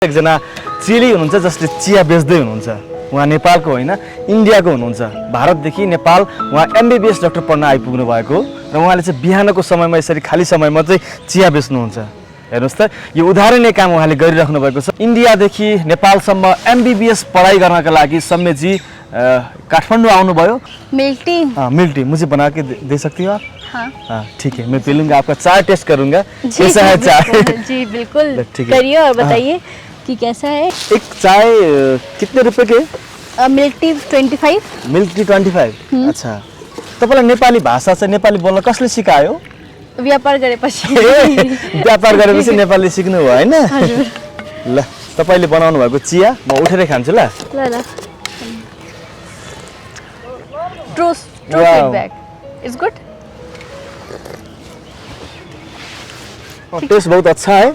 एकजना चेली हुनुहुन्छ जसले चिया बेच्दै हुनुहुन्छ। उहाँ नेपालको होइन इन्डियाको हुनुहुन्छ। भारतदेखि नेपाल उहाँ एमबीबीएस डाक्टर पढ्न आइपुग्नु भएको र उहाँले चाहिँ बिहानको समयमा यसरी खाली समयमा चाहिँ चिया बेच्नुहुन्छ। हेर्नुहोस् त यो उदाहरणीय काम उहाँले गरिराख्नु भएको छ। इन्डियादेखि नेपालसम्म एमबीबीएस पढाइ गर्नका लागि सम्मेजी काठमाडौँ आउनुभयो। Milk tea. मिल्क टी मुझे बना के दे सकती हो आप? हाँ ठीक है, मैं पी लूँगा, आपका चाय टेस्ट करूँगा कैसा है चाय। जी बिल्कुल ठीक है। करिए और बताइए कि कैसा है। एक चाय कितने रुपए के? Milk tea 25। Milk tea 25। अच्छा, तपाईँलाई नेपाली भाषा चाहिँ नेपाली बोल्न कसले सिकायो? व्यापार गरेपछि। व्यापार गरेपछि नेपाली सिक्नु भयो हैन? ल तपाईले बनाउनु भएको चिया म उठेरै खान्छु ल। ल true feedback is good. Taste बहुत अच्छा है।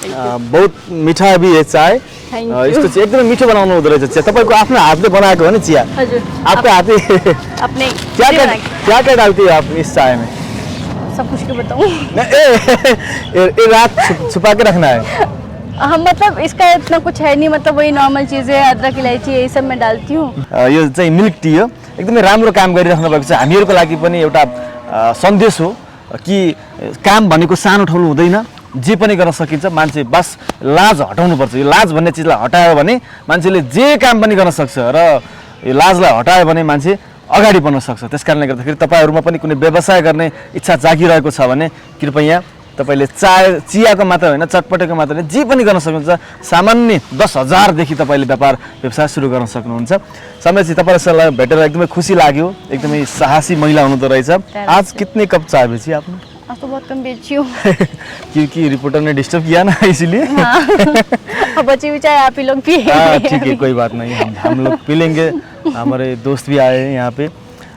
बहुत मीठा भी है चाय। यस्तो चाहिँ एकदमै मिठो बनाउनु हुँदो रहेछ चिया। तपाईको आफ्नो हातले बनाएको हो नि चिया? हजुर। आपके हाथले अपने क्या डालती हो आप इस चाय में? सब कुछ क्यों बताऊं? ये रात छुपा के रखना है। हम मतलब इसका इतना कुछ है नहीं, मतलब वही नॉर्मल चीजें अदरक इलायची यही सब मैं डालती हूँ। यो चाहिँ मिल्क टी हो। एकदमै राम्रो काम गरिराख्नु भएको छ। हामीहरूको लागि पनि एउटा सन्देश हो कि काम भनेको सानो ठुलो हुँदैन, जे पनि गर्न सकिन्छ। मान्छे बस लाज हटाउनु पर्छ। यो लाज भन्ने चिजलाई हटायो भने मान्छेले जे काम पनि गर्न सक्छ र यो लाजलाई हटायो भने मान्छे अगाडि बढ्न सक्छ। त्यसकारणले गर्दाखेरि तपाईहरुमा पनि कुनै व्यवसाय गर्ने इच्छा जागिरहेको छ भने कृपया तपाईले चियाको मात्र होइन चटपटेको मात्र होइन जे पनि गर्न सक्नुहुन्छ। सामान्य 10,000 देखि तपाईले व्यवसाय सुरु गर्न सक्नुहुन्छ। समयपछि तपाईलाई भेटेर एकदमै खुसी लाग्यो। एकदमै साहसी महिला हुनुहुँदो रहेछ। आज कितने कप चाय बेची आपने? आज तो बहुत कम बेची हूँ। क्योंकि रिपोर्टर ने डिस्टर्ब किया ना इसलिए। हाँ। बची हुई चाय आप ही लोग पिएंगे। हाँ ठीक है, कोई बात नहीं, हम लोग पी लेंगे। हमारे दोस्त भी आए हैं यहाँ पे।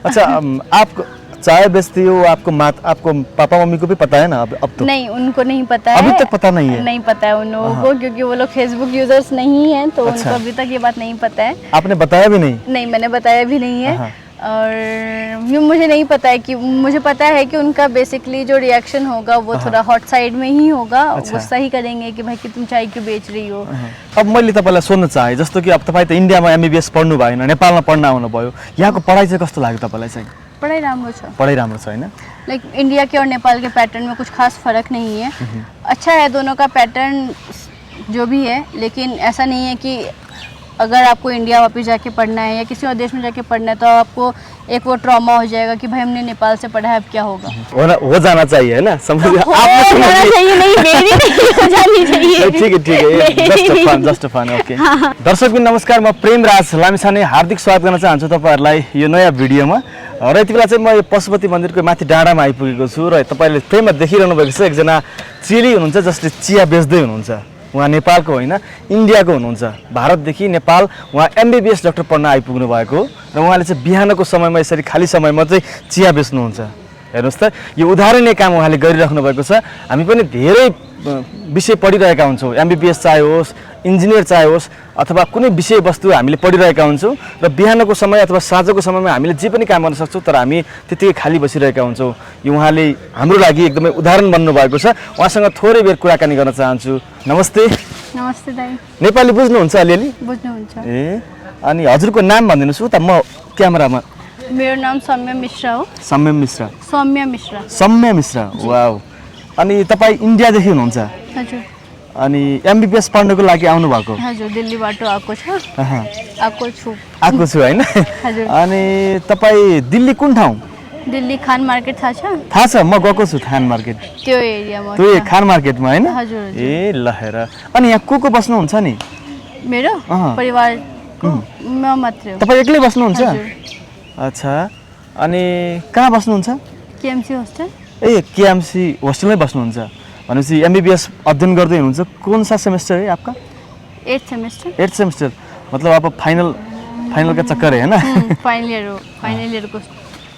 अच्छा, आप चाय बेचती हो, आपको पापा मम्मी को भी पता है ना? अब तो नहीं, उनको नहीं पता है। अभी तक पता नहीं है? नहीं पता है उन लोगों को, क्योंकि वो लोग फेसबुक यूजर्स नहीं हैं, तो अच्छा। उनको अभी तक ये बात नहीं पता है। आपने बताया भी नहीं? नहीं, मैंने बताया भी नहीं है। और मुझे नहीं पता है कि, मुझे पता है कि उनका बेसिकली जो रिएक्शन होगा वो थोड़ा हॉट साइड में ही होगा। अच्छा। गुस्सा ही करेंगे कि भाई कि तुम चाय क्यों बेच रही हो। अब मैले तपाईलाई सोध्न चाहे, जस्तो कि अब तपाई त इन्डियामा एमबीबीएस पढ्नु भएन, नेपालमा पढ्न आउनु भयो, यहाँको पढाइ चाहिँ कस्तो लाग्यो तपाईलाई चाहिँ? पढ़ाई राम्रो छ। पढाइ राम्रो छ हैन? लाइक इंडिया के और नेपाल के पैटर्न में कुछ खास फर्क नहीं है। अच्छा है दोनों का पैटर्न जो भी है, लेकिन ऐसा नहीं है कि अगर आपको इंडिया वापस जाके पढ़ना है या किसी और देश में जाके पढ़ना है तो आपको एक वो ट्रॉमा हो जाएगा कि भाई हमने नेपाल से पढ़ा है, अब क्या होगा। हो जाना चाहिए है ना? समझ हो जाना चाहिए, नहीं मेरी नहीं हो जानी चाहिए। ठीक है, जस्ट फन ओके। दर्शकबिन नमस्कार, म प्रेमराज लामिछाने हार्दिक स्वागत गर्न चाहन्छु तपाईहरुलाई यो नयाँ भिडियोमा। र यति बेला चाहिँ म यो पशुपति मन्दिरको माथि डाँडामा आइपुगेको छु र तपाईले फ्रेममा देखिरहनु भएको छ एकजना चेली हुनुहुन्छ जसले चिया बेच्दै हुनुहुन्छ। उहाँ नेपालको होइन इन्डियाको हुनुहुन्छ। भारतदेखि नेपाल उहाँ एमबीबीएस डाक्टर पढ्न आइपुग्नु भएको र उहाँले चाहिँ बिहानको समयमा यसरी खाली समयमा चाहिँ चिया बेच्नुहुन्छ। हेर्नुहोस् त यो उदाहरणीय काम उहाँले गरिराख्नु भएको छ। हामी पनि धेरै विषय पढिरहेका हुन्छौँ, एमबीबीएस चाहे होस्, इन्जिनियर चाहे होस्, अथवा कुनै विषयवस्तु हामीले पढिरहेका हुन्छौँ र बिहानको समय अथवा साँझको समयमा हामीले जे पनि काम गर्न सक्छौँ, तर हामी त्यतिकै खाली बसिरहेका हुन्छौँ। यो उहाँले हाम्रो लागि एकदमै उदाहरण बन्नु भएको छ। उहाँसँग थोरै बेर कुराकानी गर्न चाहन्छु। नमस्ते। नमस्ते दाइ। नेपाली बुझ्नुहुन्छ अलिअलि? बुझ्नुहुन्छ। ए अनि हजुरको नाम भनिदिनुहोस् त म क्यामेरामा। मेरो नाम सौम्या मिश्रा हो। सौम्या मिश्रा। सौम्या मिश्रा। सौम्या मिश्रा, वाउ। अनि तपाईँ इन्डियादेखि हुनुहुन्छ? हजुर। अनि एमबीबीएस पढ्नको लागि आउनु भएको? हजुर, दिल्लीबाट आएको छ। आएको छु हैन? हजुर। अनि तपाईँ दिल्ली कुन ठाउँ? दिल्ली खान मार्केट थाहा छ? थाहा छ, म गएको छु खान मार्केट। त्यो एरियामा। त्यो खान मार्केटमा हैन? हजुर। ए ल हेर। अनि यहाँ को बस्नुहुन्छ नि? मेरो परिवारको म मात्रै हो। तपाईँ एक्लै बस्नुहुन्छ? अच्छा, अनि कहाँ बस्नुहुन्छ? KMC hostel. ए केएमसी होस्टलमै बस्नुहुन्छ भनेपछि एमबीबीएस अध्ययन गर्दै हुनुहुन्छ। कौन सा सेमेस्टर है आपका? 8th semester. 8th सेमेस्टर, मतलब आप फाइनल का चक्कर है हैन? फाइनल इयर को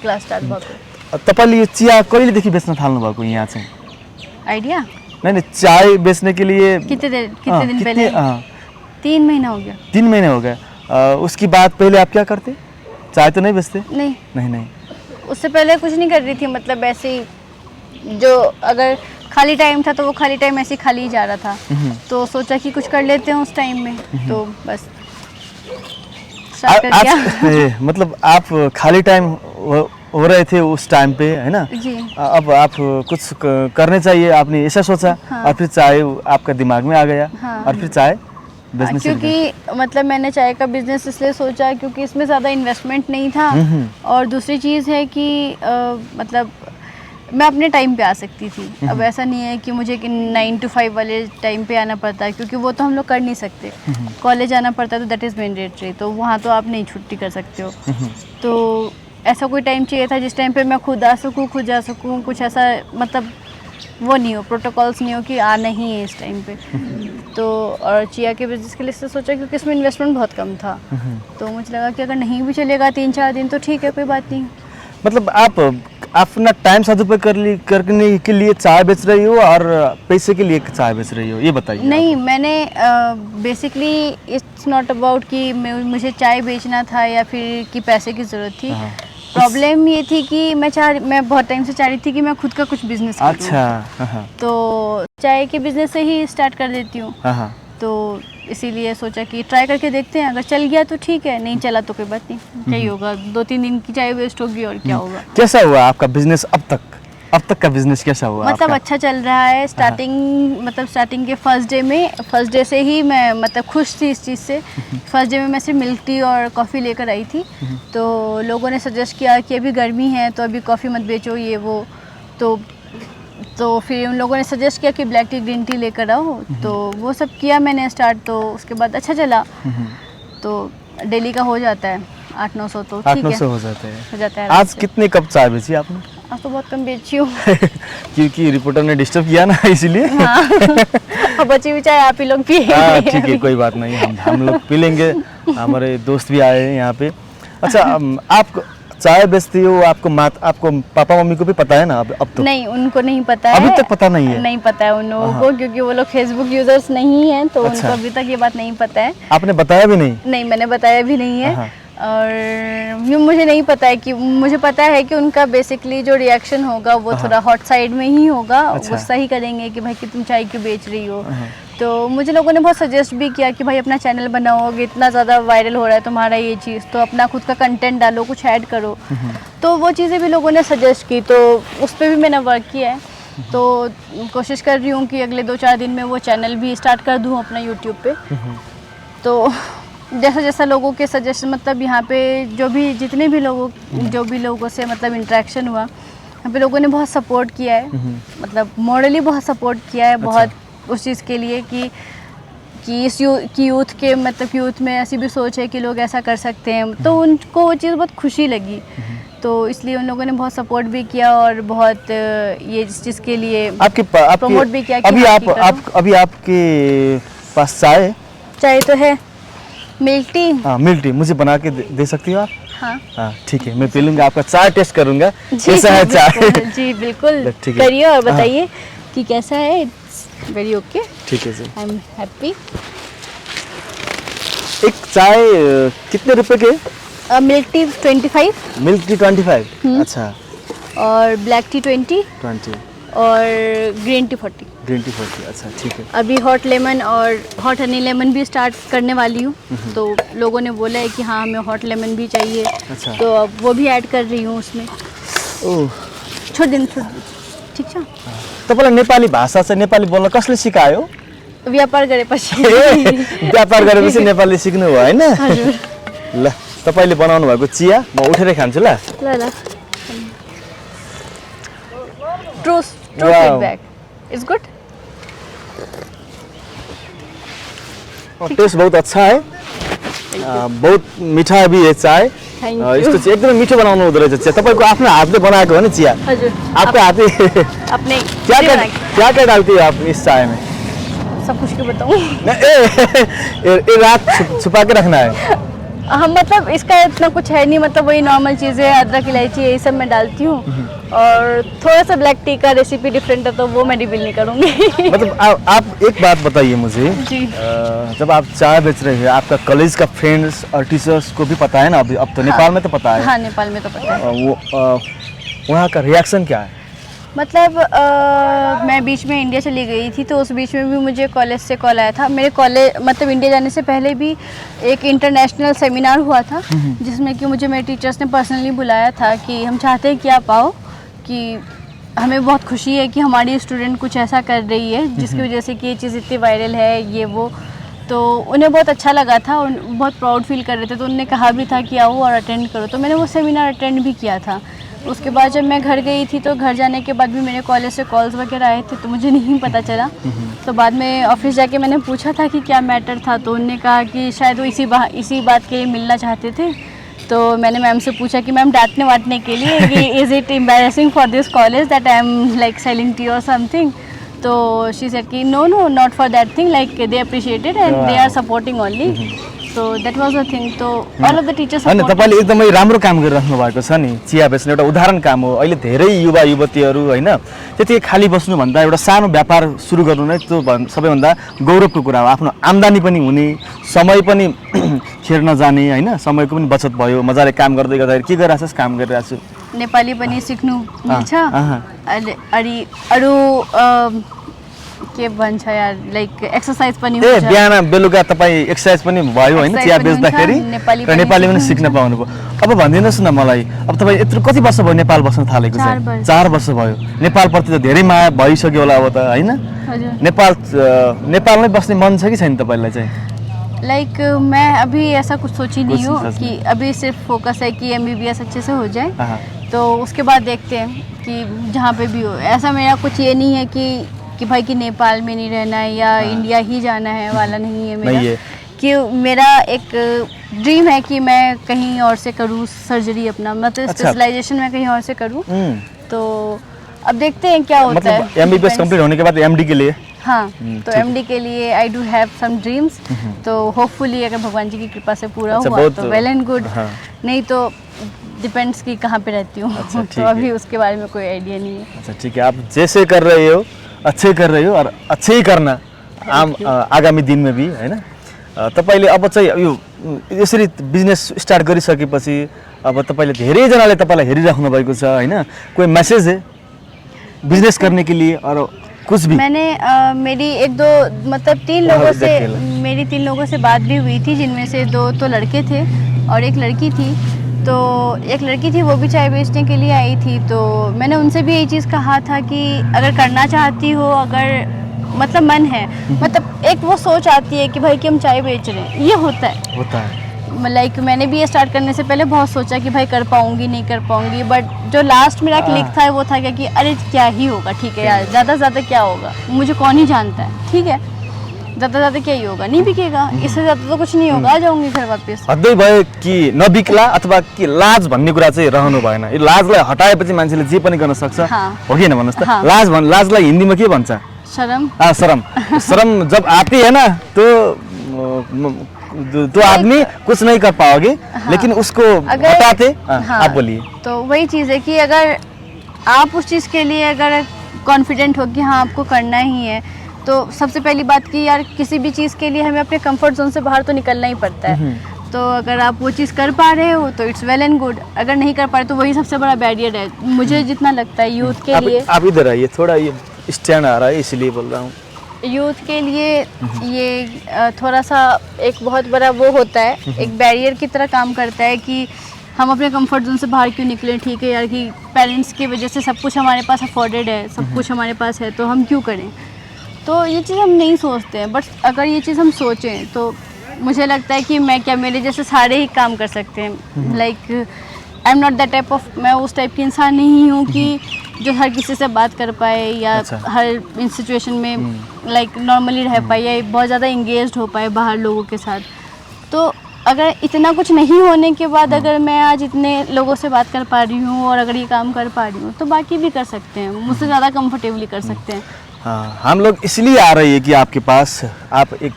क्लास स्टार्ट भएको। तपाईले यो चिया कहिलेदेखि बेच्न थाल्नु भएको यहाँ चाहिँ? आइडिया नहीं, चाय बेचने के लिए कितने दिन पहले? 3 महीना हो गया। 3 महीने हो गए। उसकी बाद पहले आप क्या करते? चाय तो नहीं बेचते? नहीं। नहीं। उससे पहले कुछ नहीं कर रही थी, मतलब ऐसे ही जो अगर खाली टाइम था तो वो खाली टाइम ऐसे ही खाली ही जा रहा था, तो सोचा कि कुछ कर लेते हैं उस टाइम में, तो बस स्टार्ट कर दिया। मतलब आप खाली टाइम हो रहे थे उस टाइम पे, है ना? जी। अब आप कुछ करने चाहिए, आपने ऐसा सोचा। हाँ। और फिर चाय आपका दिमाग में आ गया। हाँ। और फिर चाय बिजनेस क्योंकि मतलब मैंने चाय का बिजनेस इसलिए सोचा क्योंकि इसमें ज़्यादा इन्वेस्टमेंट नहीं था, और दूसरी चीज़ है कि मतलब मैं अपने टाइम पे आ सकती थी। अब ऐसा नहीं है कि मुझे कि 9 to 5 वाले टाइम पे आना पड़ता है, क्योंकि वो तो हम लोग कर नहीं सकते। कॉलेज आना पड़ता है तो दैट इज़ मैंडेटरी, तो वहाँ तो आप नहीं छुट्टी कर सकते हो। तो ऐसा कोई टाइम चाहिए था जिस टाइम पे मैं खुद आ सकूँ, खुद जा सकूँ, कुछ ऐसा मतलब वो नहीं हो, प्रोटोकॉल्स नहीं हो कि आना ही है इस टाइम पे। तो और चिया के बिजनेस के लिए से सोचा क्योंकि इसमें इन्वेस्टमेंट बहुत कम था, तो मुझे लगा कि अगर नहीं भी चलेगा 3-4 दिन तो ठीक है, कोई बात नहीं। मतलब आप अपना टाइम सदुपयोग करने के लिए चाय बेच रही हो और पैसे के लिए चाय बेच रही हो, ये बताइए। नहीं, मैंने बेसिकली इट्स नॉट अबाउट कि मुझे चाय बेचना था या फिर कि पैसे की ज़रूरत थी। प्रॉब्लम ये थी कि मैं बहुत टाइम से चाह रही थी कि मैं खुद का कुछ बिजनेस करूं। अच्छा। तो चाय के बिजनेस से ही स्टार्ट कर देती हूँ। तो इसीलिए सोचा कि ट्राई करके देखते हैं, अगर चल गया तो ठीक है, नहीं चला तो कोई बात नहीं, क्या ही होगा, 2-3 दिन की चाय वेस्ट होगी और क्या होगा। कैसा हुआ आपका बिजनेस अब तक का बिजनेस कैसा हुआ मतलब आपका? अच्छा चल रहा है। स्टार्टिंग के फर्स्ट डे से ही मैं मतलब खुश थी इस चीज़ से। फर्स्ट डे में मैं सिर्फ मिल्क टी और कॉफ़ी लेकर आई थी, तो लोगों ने सजेस्ट किया कि अभी गर्मी है तो अभी कॉफ़ी मत बेचो ये वो, तो फिर उन लोगों ने सजेस्ट किया कि ब्लैक टी ग्रीन टी लेकर आओ, तो वो सब किया मैंने स्टार्ट। तो उसके बाद अच्छा चला, तो डेली का हो जाता है 800-900, तो ठीक है, 800-900 हो जाते हैं। आज से। कितने कप चाय बेची आपने? आज तो बहुत कम बेची हूँ। क्योंकि रिपोर्टर ने डिस्टर्ब किया ना, इसलिए। हाँ। अब बची हुई चाय आप ही लोग पिए। ठीक है, कोई बात नहीं, हम लोग पी लेंगे, हमारे दोस्त भी आए हैं यहाँ पे। अच्छा, आप चाय बेचती हो, आपको पापा मम्मी को भी पता है ना अब तो? नहीं, उनको नहीं पता है, अभी तक पता नहीं है? नहीं पता है उन लोगों को, क्योंकि वो लोग फेसबुक यूजर्स नहीं हैं, तो अच्छा। उनको अभी तक ये बात नहीं पता है। आपने बताया भी नहीं? नहीं, मैंने बताया भी नहीं है। और यूँ मुझे नहीं पता है कि, मुझे पता है कि उनका बेसिकली जो रिएक्शन होगा वो थोड़ा हॉट साइड में ही होगा। अच्छा। गुस्सा ही करेंगे कि भाई कि तुम चाय क्यों बेच रही हो। तो मुझे लोगों ने बहुत सजेस्ट भी किया कि भाई अपना चैनल बनाओगे, इतना ज़्यादा वायरल हो रहा है तुम्हारा ये चीज़, तो अपना खुद का कंटेंट डालो, कुछ ऐड करो। तो वो चीज़ें भी लोगों ने सजेस्ट की, तो उस पर भी मैंने वर्क किया है। तो कोशिश कर रही हूँ कि अगले 2-4 दिन में वो चैनल भी स्टार्ट कर दूँ अपना यूट्यूब पे। तो जैसा लोगों के सजेशन, मतलब यहाँ पे जो भी लोगों से मतलब इंटरेक्शन हुआ, यहाँ पे लोगों ने बहुत सपोर्ट किया है, मतलब मॉरली बहुत सपोर्ट किया है। बहुत उस चीज़ के लिए कि इस यूथ में ऐसी भी सोच है कि लोग ऐसा कर सकते हैं, तो उनको वो चीज़ बहुत खुशी लगी। तो इसलिए उन लोगों ने बहुत सपोर्ट भी किया और बहुत ये इस चीज़ के लिए प्रमोट भी किया। अभी आपके पास चाय तो है, मिल्क टी। हाँ, मिल्क टी मुझे बना के दे सकती हो आप? हाँ, ठीक है, मैं पी लूँगा, आपका चाय टेस्ट करूँगा कैसा है चाय। जी बिल्कुल, करिए और बताइए कि कैसा है। It's very okay. ठीक है जी, आई एम हैप्पी। एक चाय कितने रुपए के? Milk tea 25। Milk tea 25। अच्छा। और ब्लैक टी 20 और ग्रीन टी 40। ग्रीन टी 40, अच्छा ठीक है। अभी हॉट लेमन और हॉट हनी लेमन भी स्टार्ट करने वाली हूँ, तो लोगों ने बोला है कि हाँ हमें हॉट लेमन भी चाहिए। अच्छा। तो अब वो भी ऐड कर रही हूँ उसमें। ओह, छोड़ दिन ठिक छ। तपाईँलाई नेपाली भाषा चाहिँ नेपाली बोल्न कसले सिकायो? व्यापार गरेपछि। व्यापार गरेपछि नेपाली सिक्नु हो हैन? हजुर। ल, तपाईले बनाउनु भएको चिया म उठेरै खान्छु ल। ल। True feedback. It's good. Taste बहुत अच्छा है, बहुत मीठा भी है चाय। यस्तो चाहिँ एकदमै मिठो बनाउनु हुँदो रहेछ चिया। तपाईको आफ्नो हातले बनाएको हो नि चिया? हजुर। आपके हाथले अपने क्या डालती है आप इस चाय में? सब कुछ क्यों बताऊं? ये रात छुपा के रखना है। हम मतलब इसका इतना कुछ है नहीं, मतलब वही नॉर्मल चीज़ें, अदरक इलायची यही सब मैं डालती हूँ। और थोड़ा सा ब्लैक टी का रेसिपी डिफरेंट है तो वो मैं रिवील नहीं करूँगी। मतलब आप एक बात बताइए मुझे जी। जब आप चाय बेच रहे हैं, आपका कॉलेज का फ्रेंड्स और टीचर्स को भी पता है ना? अब तो नेपाल में तो पता है। हाँ, नेपाल में तो पता है। वो वहाँ का रिएक्शन क्या है? मतलब मैं बीच में इंडिया चली गई थी, तो उस बीच में भी मुझे कॉलेज से कॉल आया था। मेरे कॉलेज मतलब इंडिया जाने से पहले भी एक इंटरनेशनल सेमिनार हुआ था, जिसमें कि मुझे मेरे टीचर्स ने पर्सनली बुलाया था कि हम चाहते हैं कि आप आओ, कि हमें बहुत खुशी है कि हमारी स्टूडेंट कुछ ऐसा कर रही है जिसकी वजह से कि ये चीज़ इतनी वायरल है, ये वो। तो उन्हें बहुत अच्छा लगा था, बहुत प्राउड फील कर रहे थे, तो उन्होंने कहा भी था कि आओ और अटेंड करो। तो मैंने वो सेमिनार अटेंड भी किया था। उसके बाद जब मैं घर गई थी, तो घर जाने के बाद भी मेरे कॉलेज से कॉल्स वगैरह आए थे, तो मुझे नहीं पता चला। तो बाद में ऑफिस जाके मैंने पूछा था कि क्या मैटर था, तो उन्होंने कहा कि शायद वो इसी बात के लिए मिलना चाहते थे। तो मैंने मैम से पूछा कि मैम डांटने वाटने के लिए कि is it embarrassing for this college that I am like selling tea और समथिंग। तो शी सेड कि no not for that thing, like they appreciated and they are supporting only. So that was the thing. तो अल of the teachers होइन, तपाईँले एकदमै राम्रो काम गरिराख्नु भएको छ नि। चिया बेच्ने एउटा उदाहरण काम हो। अहिले धेरै युवा युवतीहरू होइन त्यति खाली बस्नुभन्दा एउटा सानो व्यापार सुरु गर्नु नै त्यो सबैभन्दा गौरवको कुरा हो। आफ्नो आम्दानी पनि हुने, समय पनि खेर नजाने, होइन समयको पनि बचत भयो। मजाले काम गर्दै गर्दाखेरि के गरिरहेछस्? काम गरिरहेको छु। नेपाली पनि सिक्नु मिल्छ, अनि अरू के भन्छ यार, लाइक एक्सरसाइज पनि हुन्छ। बिहान बेलुका तपाईँ एक्सरसाइज पनि भयो होइन चिया बेच्दाखेरि, र नेपाली पनि सिक्न पाउनुभयो। अब भनिदिनुहोस् न मलाई, अब तपाईँ यत्रो कति वर्ष भयो नेपाल बस्न थालेको छ? 4 वर्ष भयो। नेपालप्रति त धेरै माया भइसक्यो होला अब त, होइन? नेपालमै बस्ने मन छ कि छैन तपाईँलाई चाहिँ? लाइक मैं अभी ऐसा कुछ सोची नहीं हूँ कि अभी सिर्फ फोकस है कि MBBS अच्छे से हो जाए, तो उसके बाद देखते हैं कि जहाँ पे भी हो। ऐसा मेरा कुछ ये नहीं है कि भाई कि नेपाल में नहीं रहना है या इंडिया ही जाना है वाला नहीं है मेरा। कि मेरा एक ड्रीम है कि मैं कहीं और से करूँ सर्जरी अपना, मतलब स्पेशलाइजेशन में कहीं और से करूँ। तो अब देखते हैं क्या होता है। MBBS कंप्लीट होने के बाद MD के लिए? हाँ, तो MD के लिए I do have some dreams. तो होपफुली अगर भगवान जी की कृपा से पूरा हुआ तो वेल एंड गुड, नहीं तो डिपेंड्स कि कहाँ पे रहती हूँ। तो अभी उसके बारे में कोई आइडिया नहीं है। अच्छा ठीक है, आप जैसे कर रहे हो अच्छे कर रहे हो और अच्छे ही करना आगामी दिन में भी, होइन? तपाईँले अब चाहिँ यो यसरी बिजनेस स्टार्ट गरिसकेपछि अब तपाईँले धेरैजनाले तपाईँलाई हेरिराख्नु भएको छ, होइन? कोई मैसेज है बिजनेस करने के लिए और कुछ भी? मैंने मेरी 1-2 मतलब 3 लोगों से बात भी हुई थी, जिनमें से 2 तो लड़के थे और एक लड़की थी। तो एक लड़की थी, वो भी चाय बेचने के लिए आई थी। तो मैंने उनसे भी यही चीज़ कहा था कि अगर करना चाहती हो, अगर मतलब मन है, मतलब एक वो सोच आती है कि भाई कि हम चाय बेच रहे हैं, ये होता है। लाइक मैंने भी ये स्टार्ट करने से पहले बहुत सोचा कि भाई कर पाऊंगी नहीं कर पाऊंगी, बट जो लास्ट मेरा क्लिक था वो था कि अरे क्या ही होगा, ठीक है यार, ज़्यादा से ज़्यादा क्या होगा, मुझे कौन ही जानता है, ठीक है, ज़्यादा से ज़्यादा क्या ही होगा, नहीं बिकेगा, इससे ज़्यादा तो कुछ नहीं होगा, आ जाऊंगी घर वापस। हदै भयो कि नबिक्ला अथवा कि लाज भन्ने कुरा चाहिँ रहनु भएन। यो लाजलाई हटाएपछि मान्छेले जे पनि गर्न सक्छ, हो कि न? भन्नुहोस् त, लाजलाई हिन्दीमा के भन्छ? शर्म। शर्म जब आती है ना तो आदमी कुछ नहीं कर पाओगे, लेकिन उसको हटाते। आप बोलिए। तो वही चीज़ है कि अगर आप उस चीज़ के लिए अगर कॉन्फिडेंट हो कि हाँ आपको करना ही है, तो सबसे पहली बात कि यार किसी भी चीज़ के लिए हमें अपने कंफर्ट जोन से बाहर तो निकलना ही पड़ता है। तो अगर आप वो चीज़ कर पा रहे हो तो इट्स वेल एंड गुड, अगर नहीं कर पा रहे तो वही सबसे बड़ा बैरियर है मुझे जितना लगता है यूथ के लिए। आप इधर आइए, थोड़ा ये स्टैंड आ रहा है इसलिए बोल रहा हूँ। यूथ के लिए ये थोड़ा सा एक बहुत बड़ा वो होता है, एक बैरियर की तरह काम करता है कि हम अपने कंफर्ट जोन से बाहर क्यों निकलें। ठीक है यार कि पेरेंट्स की वजह से सब कुछ हमारे पास अफोर्डेड है, सब कुछ हमारे पास है, तो हम क्यों करें। तो ये चीज़ हम नहीं सोचते हैं, बट अगर ये चीज़ हम सोचें तो मुझे लगता है कि मैं क्या, मेरे जैसे सारे ही काम कर सकते हैं। Like I am not that type of, मैं उस टाइप की इंसान नहीं हूँ कि जो हर किसी से बात कर पाए या हर इन सिचुएशन में लाइक नॉर्मली रह पाए या बहुत ज़्यादा इंगेज्ड हो पाए बाहर लोगों के साथ। तो अगर इतना कुछ नहीं होने के बाद अगर मैं आज इतने लोगों से बात कर पा रही हूँ और अगर ये काम कर पा रही हूँ, तो बाकी भी कर सकते हैं, मुझसे ज़्यादा कंफर्टेबली कर सकते हैं। हाँ, हम लोग इसलिए आ रहे हैं कि आपके पास आप एक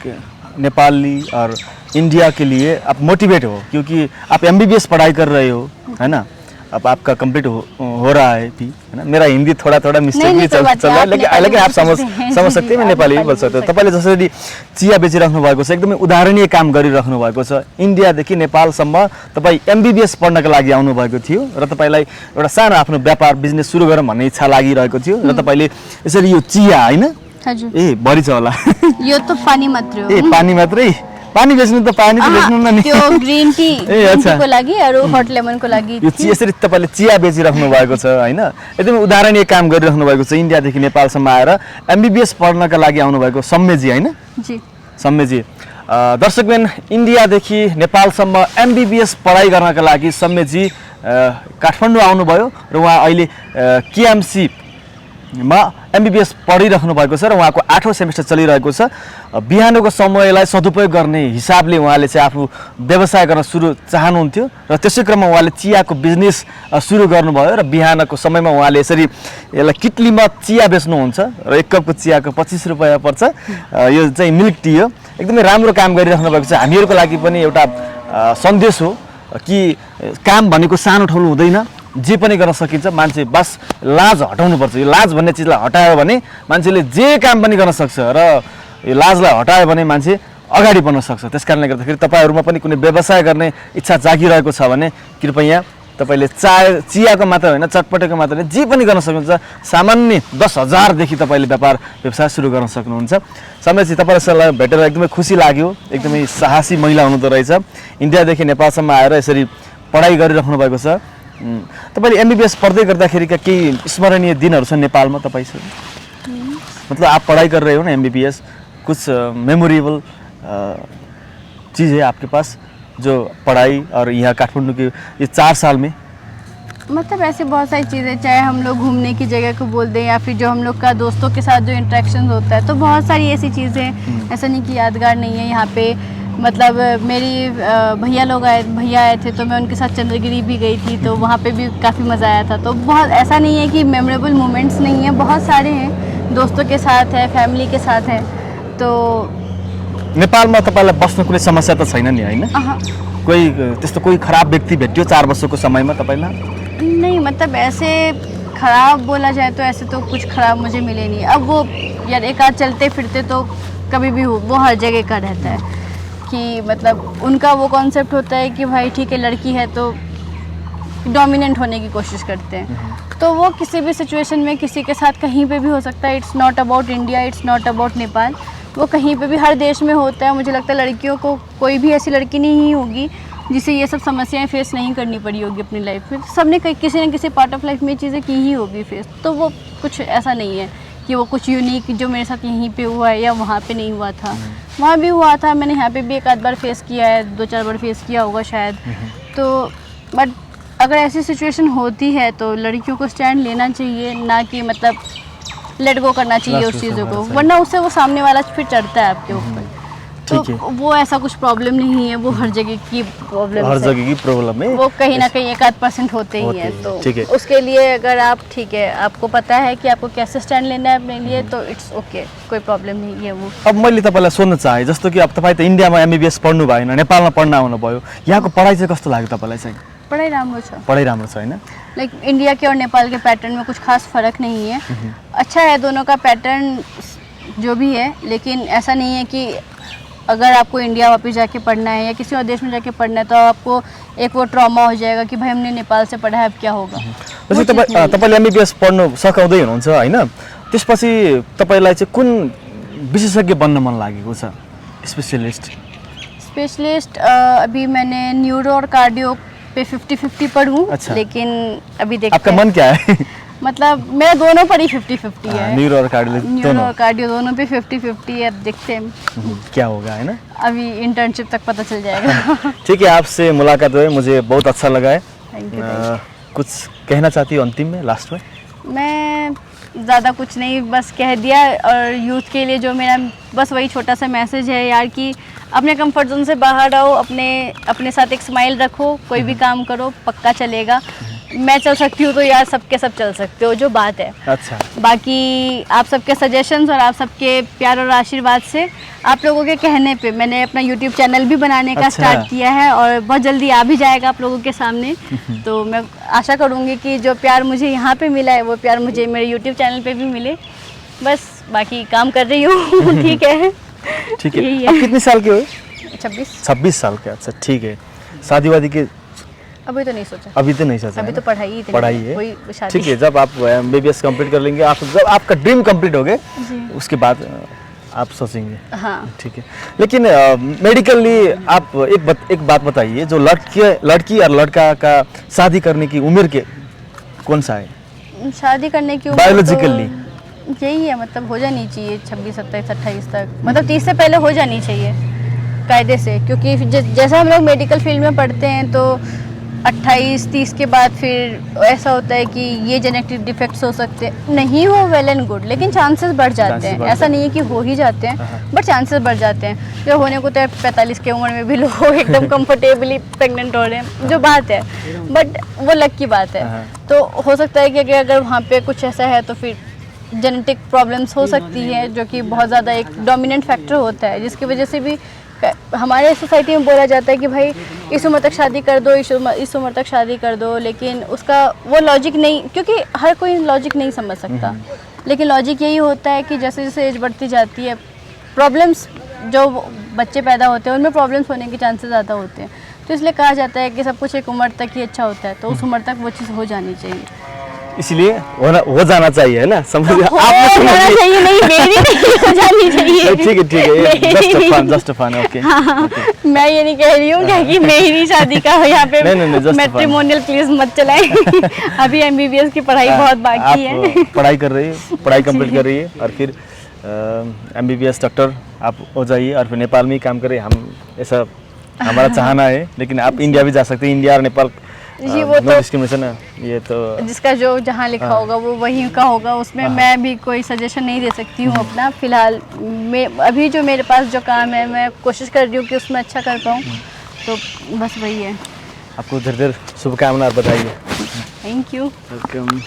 नेपाली और इंडिया के लिए आप मोटिवेट हो, क्योंकि आप MBBS पढ़ाई कर रहे हो, है ना? अब आपका कंप्लीट हो रहा है भी, है ना। मेरा हिंदी थोड़ा थोड़ा मिस्टेक नहीं, भी कोई बात चल नहीं, रहा है, आप लेकिन नेपाली आप बोल समझ सकते हैं। समझ सकते हैं, मैं आप नेपाली नेपाली बोल सकते हो। बोल सकते तपाईँले जसरी चिया बेचिराख्नु भएको छ, एकदमै उदाहरणीय काम गरिराख्नु भएको छ। इन्डियादेखि नेपालसम्म तपाईँ MBBS पढ्नको लागि आउनुभएको थियो र तपाईँलाई एउटा सानो आफ्नो व्यापार बिजनेस सुरु गरौँ भन्ने इच्छा लागिरहेको थियो र तपाईँले यसरी यो चिया होइन हजुर, ए बढी छ होला यो तो पानी मात्र हो। ए पानी मात्रै, पानी बेच्नु त पानी त बेच्नु न नि त्यो ग्रीन टी ए अच्छा को लागि अरु हट लेमन को लागि यो यसरी तपाईँले चिया बेचिराख्नु भएको छ होइन, एकदमै उदाहरणीय काम गरिराख्नु भएको छ। इन्डियादेखि नेपालसम्म आएर MBBS पढ्नका लागि आउनुभएको सम्मेजी होइन जी, सम्मेजी। दर्शकबिन, इन्डियादेखि नेपालसम्म MBBS पढाइ गर्नका लागि सम्मेजी काठमाडौँ आउनुभयो र उहाँ अहिले KMC-मा MBBS पढिराख्नु भएको छ र उहाँको 8औं सेमेस्टर चलिरहेको छ। बिहानको समयलाई सदुपयोग गर्ने हिसाबले उहाँले चाहिँ आफू व्यवसाय गर्न सुरु चाहनुहुन्थ्यो र त्यसै क्रममा उहाँले चियाको बिजनेस सुरु गर्नुभयो र बिहानको समयमा उहाँले यसरी यसलाई किटलीमा चिया बेच्नुहुन्छ र एक कपको चियाको 25 रुपैयाँ पर्छ। यो चाहिँ मिल्क टी हो, एकदमै राम्रो काम गरिराख्नु भएको छ। हामीहरूको लागि पनि एउटा सन्देश हो कि काम भनेको सानो ठुलो हुँदैन, जे पनि गर्न सकिन्छ। मान्छे बस लाज हटाउनुपर्छ। यो लाज भन्ने चिजलाई हटायो भने मान्छेले जे काम पनि गर्न सक्छ र यो लाजलाई हटायो भने मान्छे अगाडि बढ्न सक्छ। त्यसकारणले गर्दाखेरि तपाईँहरूमा पनि कुनै व्यवसाय गर्ने इच्छा जागिरहेको छ भने कृपया तपाईँले चियाको मात्र होइन, चटपटेको मात्र होइन, जे पनि गर्न सक्नुहुन्छ। सामान्य 10,000 देखि तपाईँले व्यवसाय सुरु गर्न सक्नुहुन्छ। समयपछि तपाईँलाई भेटेर एकदमै खुसी लाग्यो। एकदमै साहसी महिला हुनुहुँदो रहेछ। इन्डियादेखि नेपालसम्म आएर यसरी पढाइ गरिराख्नु भएको छ। तपाईँले MBBS पढ्दै गर्दाखेरिका केही स्मरणीय दिनहरू छन् नेपालमा तपाईँसँग? मतलब आप पढ़ाई कर रहे हो ना MBBS, कुछ मेमोरेबल चीज़ है आपके पास जो पढ़ाई और यहाँ काठमांडू के ये 4 साल में? मतलब ऐसे बहुत सारी चीज़ें, चाहे हम लोग घूमने की जगह को बोल दें या फिर जो हम लोग का दोस्तों के साथ जो इंटरेक्शन होता है, तो बहुत सारी ऐसी चीज़ें, ऐसा नहीं कि यादगार नहीं है। यहाँ पे मतलब मेरी भैया आए थे तो मैं उनके साथ चंद्रगिरी भी गई थी, तो वहाँ पे भी काफ़ी मज़ा आया था। तो बहुत ऐसा नहीं है कि मेमोरेबल मोमेंट्स नहीं है, बहुत सारे हैं, दोस्तों के साथ है, फैमिली के साथ है। तो नेपालमा तपाईँलाई बस्न कुनै समस्या त छैन नि होइन? कोही त्यस्तो कोही खराब व्यक्ति भेट्यो 4 वर्षको समयमा तपाईँलाई? नहीं, मतलब ऐसे ख़राब बोला जाए तो ऐसे तो कुछ ख़राब मुझे मिले नहीं। अब वो यार एक आध चलते फिरते तो कभी भी हो, वो हर जगह का रहता है कि मतलब उनका वो कॉन्सेप्ट होता है कि भाई ठीक है लड़की है तो डोमिनेंट होने की कोशिश करते हैं। तो वो किसी भी सिचुएशन में किसी के साथ कहीं पे भी हो सकता है। It's not about India, it's not about Nepal, वो कहीं पे भी हर देश में होता है। मुझे लगता है लड़कियों को कोई भी ऐसी लड़की नहीं होगी जिसे ये सब समस्याएं फेस नहीं करनी पड़ी होगी अपनी लाइफ में। सबने किसी न किसी पार्ट ऑफ लाइफ में चीज़ें की ही होगी फेस। तो वो कुछ ऐसा नहीं है कि वो कुछ यूनिक जो मेरे साथ यहीं पे हुआ है या वहाँ पे नहीं हुआ था। वहाँ भी हुआ था, मैंने यहाँ पे भी एक आध बार फेस किया है, 2-4 बार फेस किया होगा शायद। तो बट अगर ऐसी सिचुएशन होती है तो लड़कियों को स्टैंड लेना चाहिए, ना कि मतलब लेट गो करना चाहिए उस चीज़ों को, वरना उससे वो सामने वाला फिर चढ़ता है आपके ऊपर। तो वो ऐसा कुछ प्रॉब्लम नहीं है, वो हर जगह की प्रॉब्लम है, हर जगह की प्रॉब्लम है, वो कहीं ना कहीं 1-8% होते ही हैं। तो उसके लिए अगर आप ठीक है, आपको पता है कि आपको कैसे स्टैंड लेना है अपने लिए, तो इट्स ओके, कोई प्रॉब्लम नहीं है वो। अब मैले तपाईँलाई सोध्न चाहेँ, जस्तो कि अब तपाईँ त इन्डियामा MBBS पढ्नु भएन, नेपालमा पढ्न आउनुभयो, यहाँको पढाइ चाहिँ कस्तो लाग्यो तपाईँलाई चाहिँ? पढ़ाई राम्रो छ। पढाइ राम्रो छ होइन? लाइक इंडिया के और नेपाल के पैटर्न में कुछ खास फ़र्क नहीं है। अच्छा है दोनों का पैटर्न जो भी है, लेकिन ऐसा नहीं है कि अगर आपको इंडिया वापस जाके पढ़ना है या किसी और देश में जाके पढ़ना है तो आपको एक वो ट्रॉमा हो जाएगा कि भाई हमने नेपाल से पढ़ा है, अब क्या होगा। तपाईँले MBBS पढ्नु सकाउँदै हुनुहुन्छ होइन? त्यसपछि तपाईँलाई चाहिँ कुन विशेषज्ञ बन्न मन लागेको छ? स्पेशलिस्ट अभी मैंने न्यूरो और कार्डियो पे 50-50 पढ़ूँ। अच्छा। लेकिन अभी देखते हैं। आपका मन क्या है? मतलब मेरा दोनों पर ही 50-50 है। न्यूरो और कार्डियो दोनों पे 50-50 है। अब देखते हैं क्या होगा, है ना? अभी इंटर्नशिप तक पता चल जाएगा। ठीक है, आपसे मुलाकात हुई, मुझे बहुत अच्छा लगा है। Thank you. कुछ कहना चाहती हूँ अंतिम में, लास्ट में? मैं ज़्यादा कुछ नहीं, बस कह दिया। और यूथ के लिए जो मेरा बस वही छोटा सा मैसेज है यार कि अपने कंफर्ट जोन से बाहर आओ, अपने साथ एक स्माइल रखो, कोई भी काम करो पक्का चलेगा। मैं चल सकती हूँ तो यार सबके सब चल सकते हो, जो बात है। अच्छा, बाकी आप सबके सजेशंस और आप सबके प्यार और आशीर्वाद से, आप लोगों के कहने पे मैंने अपना यूट्यूब चैनल भी बनाने का अच्छा। स्टार्ट किया है और बहुत जल्दी आ भी जाएगा आप लोगों के सामने। तो मैं आशा करूँगी कि जो प्यार मुझे यहाँ पे मिला है वो प्यार मुझे मेरे यूट्यूब चैनल पे भी मिले। बस बाकी काम कर रही हूँ। ठीक है, ठीक है। यही आप है। कितने साल के हो? 26। साल के। अच्छा, ठीक है। शादी वादी के अभी तो नहीं सोचा, अभी तो नहीं सोचा अभी है तो ना? पढ़ाई ही पढ़ाई है, कोई शादी। ठीक है। जब आप MBBS कंप्लीट कर लेंगे, आप जब आपका ड्रीम कंप्लीट हो गए उसके बाद आप सोचेंगे। हाँ, ठीक है। लेकिन मेडिकली आप एक बात बताइए, जो लड़की और लड़का का शादी करने की उम्र के कौन सा है? शादी करने की उम्र Biologically? तो यही है, मतलब हो जानी चाहिए 26, 27, 28 तक, मतलब 30 से पहले हो जानी चाहिए कायदे से। क्योंकि जैसा हम लोग मेडिकल फील्ड में पढ़ते हैं तो 28, 30 के बाद फिर ऐसा होता है कि ये जेनेटिक डिफेक्ट्स हो सकते हैं, नहीं हो वेल एंड गुड, लेकिन चांसेस बढ़ जाते हैं। ऐसा नहीं है कि हो ही जाते हैं, बट चांसेस बढ़ जाते हैं। जो होने को तो 45 की उम्र में भी लोग एकदम कंफर्टेबली प्रेग्नेंट हो रहे हैं, जो बात है, बट वो लक की बात है। तो हो सकता है कि अगर वहाँ पे कुछ ऐसा है तो फिर जेनेटिक प्रॉब्लम्स हो सकती है, जो कि बहुत ज़्यादा एक डोमिनेंट फैक्टर होता है, जिसकी वजह से भी हमारे सोसाइटी में बोला जाता है कि भाई इस उम्र तक शादी कर दो, इस उम्र तक शादी कर दो। लेकिन उसका वो लॉजिक नहीं, क्योंकि हर कोई लॉजिक नहीं समझ सकता, लेकिन लॉजिक यही होता है कि जैसे जैसे एज बढ़ती जाती है, प्रॉब्लम्स जो बच्चे पैदा होते हैं उनमें प्रॉब्लम्स होने के चांसेस ज़्यादा होते हैं। तो इसलिए कहा जाता है कि सब कुछ एक उम्र तक ही अच्छा होता है, तो उस उम्र तक वो चीज़ हो जानी चाहिए। इसलिए हो जाना चाहिए, है ना? समझ हो जाना चाहिए, नहीं मेरी नहीं हो जानी चाहिए। ठीक है, जस्ट फन। ओके, मैं ये नहीं कह रही हूँ कि मेरी शादी का यहाँ पे नहीं, just मैट्रिमोनियल प्लीज मत चलाएं। अभी MBBS की पढ़ाई बहुत बाकी है। आप पढ़ाई कर रही है, पढ़ाई कंप्लीट कर रही है और फिर MBBS डॉक्टर आप हो जाइए और फिर नेपाल में ही काम करें। हम ऐसा हमारा चाहना है, लेकिन आप इंडिया भी जा सकते हैं। इंडिया और नेपाल जी, वो नो तो डिस्क्रिमिनेशन है, ये तो जिसका जो जहाँ लिखा होगा वो वहीं का होगा, उसमें मैं भी कोई सजेशन नहीं दे सकती हूँ अपना। फिलहाल अभी जो मेरे पास जो काम है मैं कोशिश कर रही हूँ कि उसमें अच्छा कर पाऊँ, तो बस वही है। आपको धीरे धीरे शुभकामना बताइए। Thank you. वेलकम।